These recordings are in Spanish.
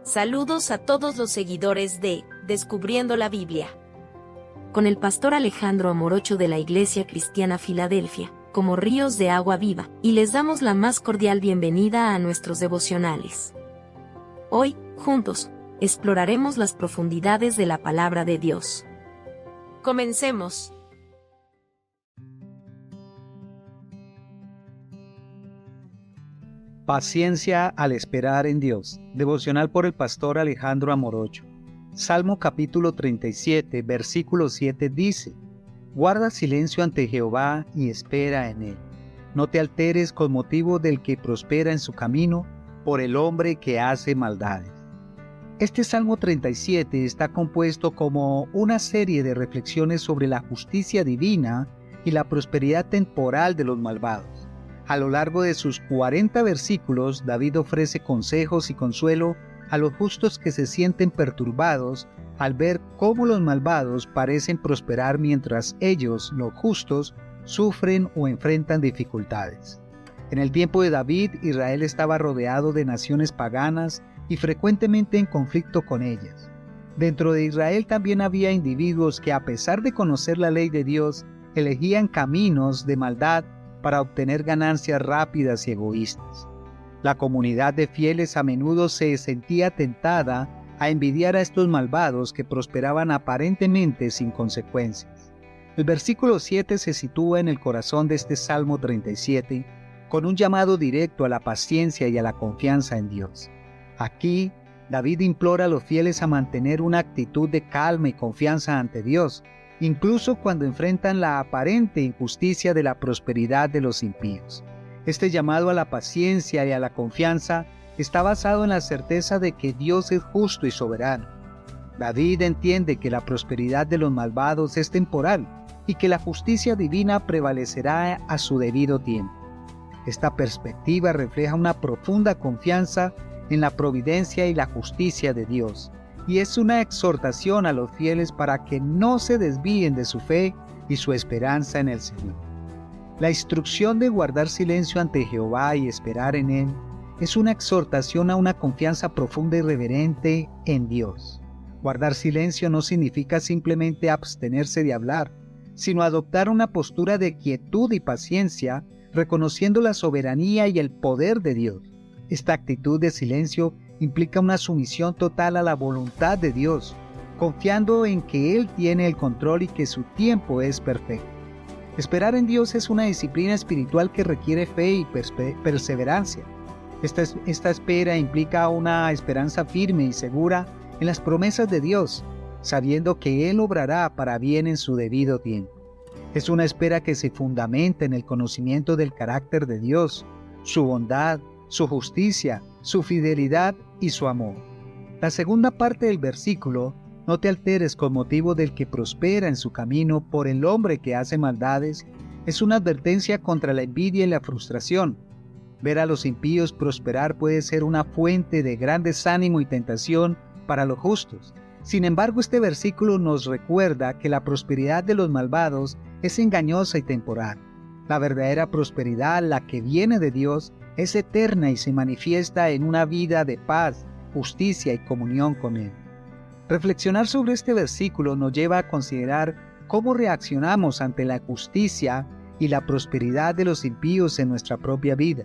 Saludos a todos los seguidores de Descubriendo la Biblia. Con el pastor Alejandro Amorocho de la Iglesia Cristiana Filadelfia, como ríos de agua viva, y les damos la más cordial bienvenida a nuestros devocionales. Hoy, juntos, exploraremos las profundidades de la palabra de Dios. Comencemos. Paciencia al esperar en Dios. Devocional por el pastor Alejandro Amorocho. Salmo capítulo 37, versículo 7 dice: Guarda silencio ante Jehová y espera en él. No te alteres con motivo del que prospera en su camino, por el hombre que hace maldades. Este Salmo 37 está compuesto como una serie de reflexiones sobre la justicia divina y la prosperidad temporal de los malvados. A lo largo de sus 40 versículos, David ofrece consejos y consuelo a los justos que se sienten perturbados al ver cómo los malvados parecen prosperar mientras ellos, los justos, sufren o enfrentan dificultades. En el tiempo de David, Israel estaba rodeado de naciones paganas y frecuentemente en conflicto con ellas. Dentro de Israel también había individuos que, a pesar de conocer la ley de Dios, elegían caminos de maldad para obtener ganancias rápidas y egoístas. La comunidad de fieles a menudo se sentía tentada a envidiar a estos malvados que prosperaban aparentemente sin consecuencias. El versículo 7 se sitúa en el corazón de este Salmo 37, con un llamado directo a la paciencia y a la confianza en Dios. Aquí, David implora a los fieles a mantener una actitud de calma y confianza ante Dios, incluso cuando enfrentan la aparente injusticia de la prosperidad de los impíos. Este llamado a la paciencia y a la confianza está basado en la certeza de que Dios es justo y soberano. David entiende que la prosperidad de los malvados es temporal y que la justicia divina prevalecerá a su debido tiempo. Esta perspectiva refleja una profunda confianza en la providencia y la justicia de Dios, y es una exhortación a los fieles para que no se desvíen de su fe y su esperanza en el Señor. La instrucción de guardar silencio ante Jehová y esperar en Él es una exhortación a una confianza profunda y reverente en Dios. Guardar silencio no significa simplemente abstenerse de hablar, sino adoptar una postura de quietud y paciencia, reconociendo la soberanía y el poder de Dios. Esta actitud de silencio implica una sumisión total a la voluntad de Dios, confiando en que Él tiene el control y que su tiempo es perfecto. Esperar en Dios es una disciplina espiritual que requiere fe y perseverancia. Esta espera implica una esperanza firme y segura en las promesas de Dios, sabiendo que Él obrará para bien en su debido tiempo. Es una espera que se fundamenta en el conocimiento del carácter de Dios, su bondad, su justicia, su fidelidad y su amor. La segunda parte del versículo: no te alteres con motivo del que prospera en su camino, por el hombre que hace maldades, es una advertencia contra la envidia y la frustración. Ver a los impíos prosperar puede ser una fuente de gran desánimo y tentación para los justos. Sin embargo, este versículo nos recuerda que la prosperidad de los malvados es engañosa y temporal. La verdadera prosperidad, la que viene de Dios, es eterna y se manifiesta en una vida de paz, justicia y comunión con Él. Reflexionar sobre este versículo nos lleva a considerar cómo reaccionamos ante la justicia y la prosperidad de los impíos en nuestra propia vida.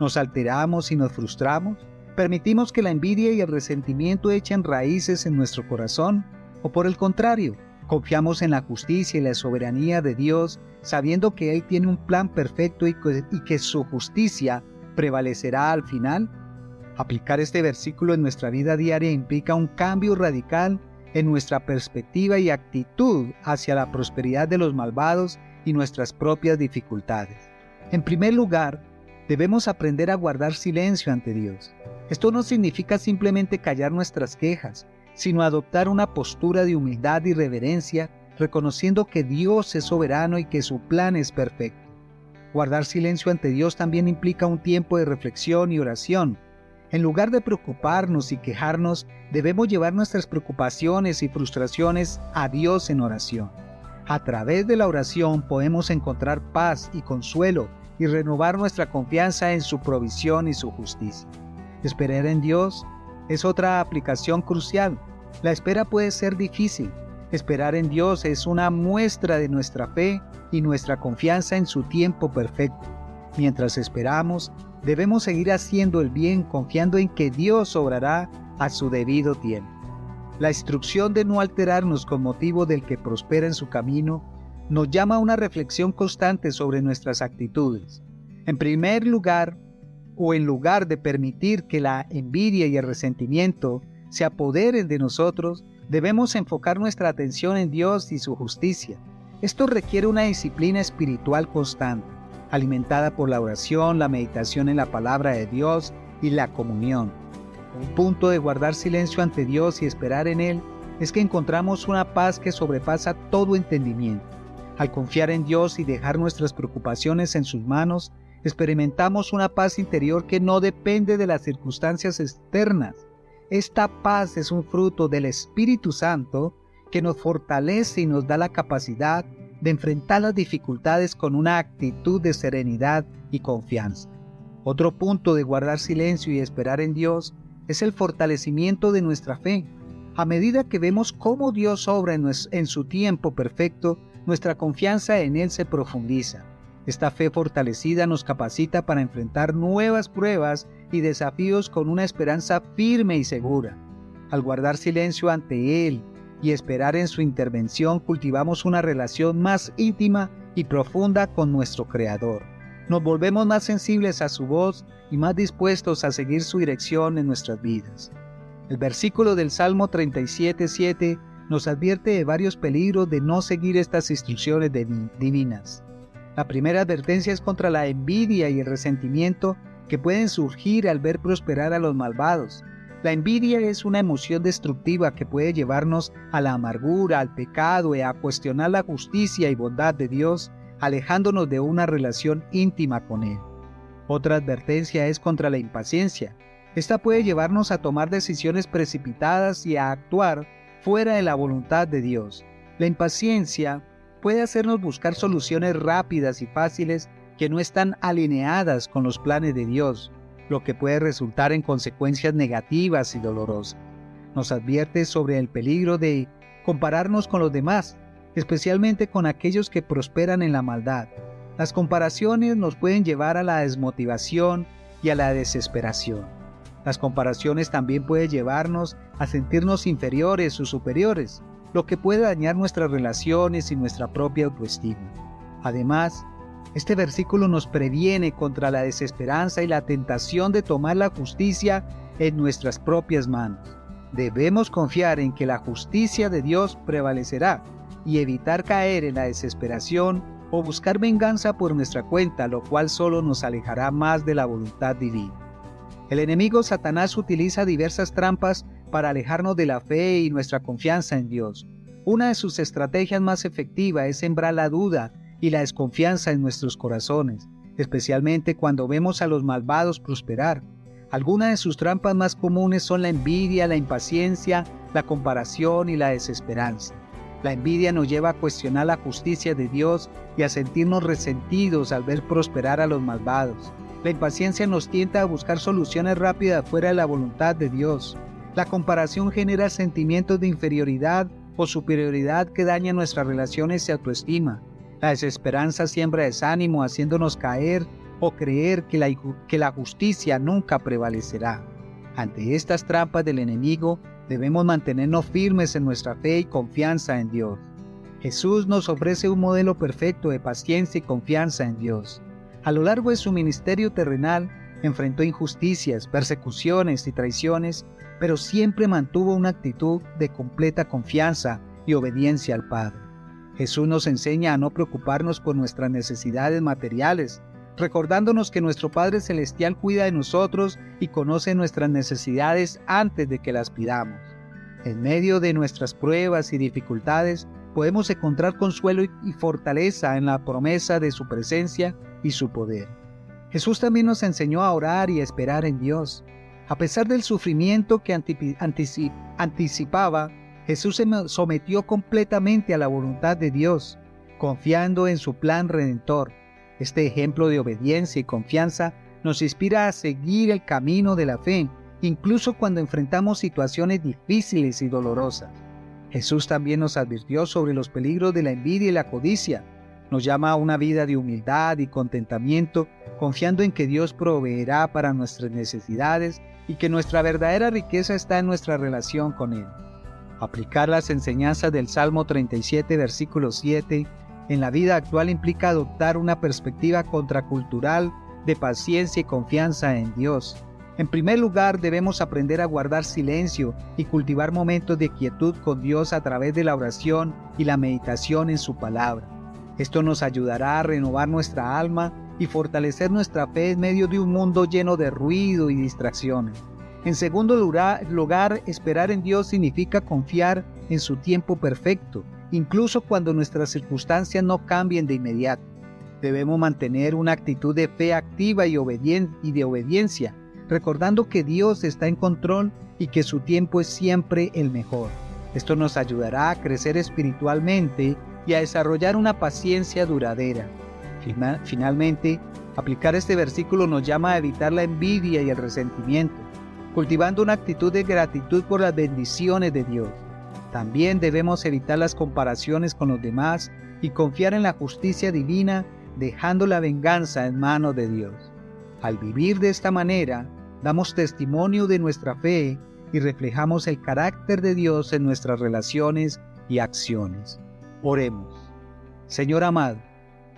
¿Nos alteramos y nos frustramos? ¿Permitimos que la envidia y el resentimiento echen raíces en nuestro corazón? ¿O por el contrario, confiamos en la justicia y la soberanía de Dios, sabiendo que Él tiene un plan perfecto y que su justicia prevalecerá al final? Aplicar este versículo en nuestra vida diaria implica un cambio radical en nuestra perspectiva y actitud hacia la prosperidad de los malvados y nuestras propias dificultades. En primer lugar, debemos aprender a guardar silencio ante Dios. Esto no significa simplemente callar nuestras quejas, sino adoptar una postura de humildad y reverencia, reconociendo que Dios es soberano y que su plan es perfecto. Guardar silencio ante Dios también implica un tiempo de reflexión y oración. En lugar de preocuparnos y quejarnos, debemos llevar nuestras preocupaciones y frustraciones a Dios en oración. A través de la oración podemos encontrar paz y consuelo y renovar nuestra confianza en su provisión y su justicia. Esperar en Dios es otra aplicación crucial. La espera puede ser difícil. Esperar en Dios es una muestra de nuestra fe y nuestra confianza en su tiempo perfecto. Mientras esperamos, debemos seguir haciendo el bien confiando en que Dios obrará a su debido tiempo. La instrucción de no alterarnos con motivo del que prospera en su camino nos llama a una reflexión constante sobre nuestras actitudes. En primer lugar, o en lugar de permitir que la envidia y el resentimiento se apoderen de nosotros, debemos enfocar nuestra atención en Dios y su justicia. Esto requiere una disciplina espiritual constante, alimentada por la oración, la meditación en la palabra de Dios y la comunión. Un punto de guardar silencio ante Dios y esperar en Él es que encontramos una paz que sobrepasa todo entendimiento. Al confiar en Dios y dejar nuestras preocupaciones en sus manos, experimentamos una paz interior que no depende de las circunstancias externas. Esta paz es un fruto del Espíritu Santo que nos fortalece y nos da la capacidad de enfrentar las dificultades con una actitud de serenidad y confianza. Otro punto de guardar silencio y esperar en Dios es el fortalecimiento de nuestra fe. A medida que vemos cómo Dios obra en su tiempo perfecto, nuestra confianza en Él se profundiza. Esta fe fortalecida nos capacita para enfrentar nuevas pruebas y desafíos con una esperanza firme y segura. Al guardar silencio ante Él y esperar en su intervención, cultivamos una relación más íntima y profunda con nuestro Creador. Nos volvemos más sensibles a su voz y más dispuestos a seguir su dirección en nuestras vidas. El versículo del Salmo 37:7 nos advierte de varios peligros de no seguir estas instrucciones divinas. La primera advertencia es contra la envidia y el resentimiento que pueden surgir al ver prosperar a los malvados. La envidia es una emoción destructiva que puede llevarnos a la amargura, al pecado y a cuestionar la justicia y bondad de Dios, alejándonos de una relación íntima con Él. Otra advertencia es contra la impaciencia. Esta puede llevarnos a tomar decisiones precipitadas y a actuar fuera de la voluntad de Dios. La impaciencia puede hacernos buscar soluciones rápidas y fáciles que no están alineadas con los planes de Dios, lo que puede resultar en consecuencias negativas y dolorosas. Nos advierte sobre el peligro de compararnos con los demás, especialmente con aquellos que prosperan en la maldad. Las comparaciones nos pueden llevar a la desmotivación y a la desesperación. Las comparaciones también pueden llevarnos a sentirnos inferiores o superiores, lo que puede dañar nuestras relaciones y nuestra propia autoestima. Además, este versículo nos previene contra la desesperanza y la tentación de tomar la justicia en nuestras propias manos. Debemos confiar en que la justicia de Dios prevalecerá y evitar caer en la desesperación o buscar venganza por nuestra cuenta, lo cual solo nos alejará más de la voluntad divina. El enemigo Satanás utiliza diversas trampas para alejarnos de la fe y nuestra confianza en Dios. Una de sus estrategias más efectivas es sembrar la duda y la desconfianza en nuestros corazones, especialmente cuando vemos a los malvados prosperar. Algunas de sus trampas más comunes son la envidia, la impaciencia, la comparación y la desesperanza. La envidia nos lleva a cuestionar la justicia de Dios y a sentirnos resentidos al ver prosperar a los malvados. La impaciencia nos tienta a buscar soluciones rápidas fuera de la voluntad de Dios. La comparación genera sentimientos de inferioridad o superioridad que dañan nuestras relaciones y autoestima. La desesperanza siembra desánimo, haciéndonos caer o creer que la justicia nunca prevalecerá. Ante estas trampas del enemigo, debemos mantenernos firmes en nuestra fe y confianza en Dios. Jesús nos ofrece un modelo perfecto de paciencia y confianza en Dios. A lo largo de su ministerio terrenal, enfrentó injusticias, persecuciones y traiciones, pero siempre mantuvo una actitud de completa confianza y obediencia al Padre. Jesús nos enseña a no preocuparnos por nuestras necesidades materiales, recordándonos que nuestro Padre Celestial cuida de nosotros y conoce nuestras necesidades antes de que las pidamos. En medio de nuestras pruebas y dificultades, podemos encontrar consuelo y fortaleza en la promesa de su presencia y su poder. Jesús también nos enseñó a orar y a esperar en Dios. A pesar del sufrimiento que anticipaba, Jesús se sometió completamente a la voluntad de Dios, confiando en su plan redentor. Este ejemplo de obediencia y confianza nos inspira a seguir el camino de la fe incluso cuando enfrentamos situaciones difíciles y dolorosas. Jesús también nos advirtió sobre los peligros de la envidia y la codicia. Nos llama a una vida de humildad y contentamiento, confiando en que Dios proveerá para nuestras necesidades y que nuestra verdadera riqueza está en nuestra relación con Él. Aplicar las enseñanzas del Salmo 37, versículo 7, en la vida actual implica adoptar una perspectiva contracultural de paciencia y confianza en Dios. En primer lugar, debemos aprender a guardar silencio y cultivar momentos de quietud con Dios a través de la oración y la meditación en su palabra. Esto nos ayudará a renovar nuestra alma y fortalecer nuestra fe en medio de un mundo lleno de ruido y distracciones. En segundo lugar, esperar en Dios significa confiar en su tiempo perfecto, incluso cuando nuestras circunstancias no cambien de inmediato. Debemos mantener una actitud de fe activa y de obediencia, recordando que Dios está en control y que su tiempo es siempre el mejor. Esto nos ayudará a crecer espiritualmente y a desarrollar una paciencia duradera. Finalmente, aplicar este versículo nos llama a evitar la envidia y el resentimiento, cultivando una actitud de gratitud por las bendiciones de Dios. También debemos evitar las comparaciones con los demás y confiar en la justicia divina, dejando la venganza en manos de Dios. Al vivir de esta manera, damos testimonio de nuestra fe y reflejamos el carácter de Dios en nuestras relaciones y acciones. Oremos. Señor amado,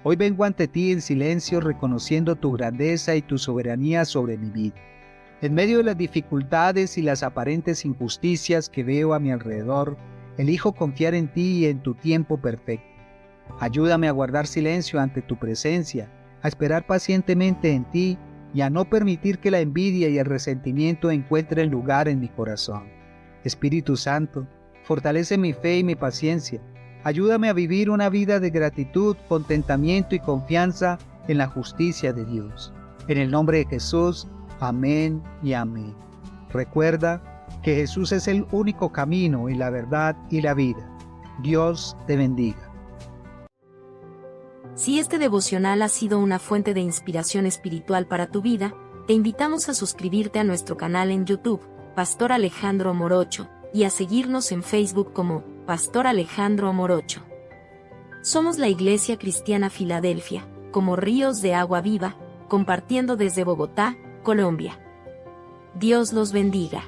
hoy vengo ante ti en silencio reconociendo tu grandeza y tu soberanía sobre mi vida. En medio de las dificultades y las aparentes injusticias que veo a mi alrededor, elijo confiar en ti y en tu tiempo perfecto. Ayúdame a guardar silencio ante tu presencia, a esperar pacientemente en ti y a no permitir que la envidia y el resentimiento encuentren lugar en mi corazón. Espíritu Santo, fortalece mi fe y mi paciencia. Ayúdame a vivir una vida de gratitud, contentamiento y confianza en la justicia de Dios. En el nombre de Jesús, amén y amén. Recuerda que Jesús es el único camino y la verdad y la vida. Dios te bendiga. Si este devocional ha sido una fuente de inspiración espiritual para tu vida, te invitamos a suscribirte a nuestro canal en YouTube, Pastor Alejandro Morocho, y a seguirnos en Facebook como Pastor Alejandro Morocho. Somos la Iglesia Cristiana Filadelfia, como ríos de agua viva, compartiendo desde Bogotá, Colombia. Dios los bendiga.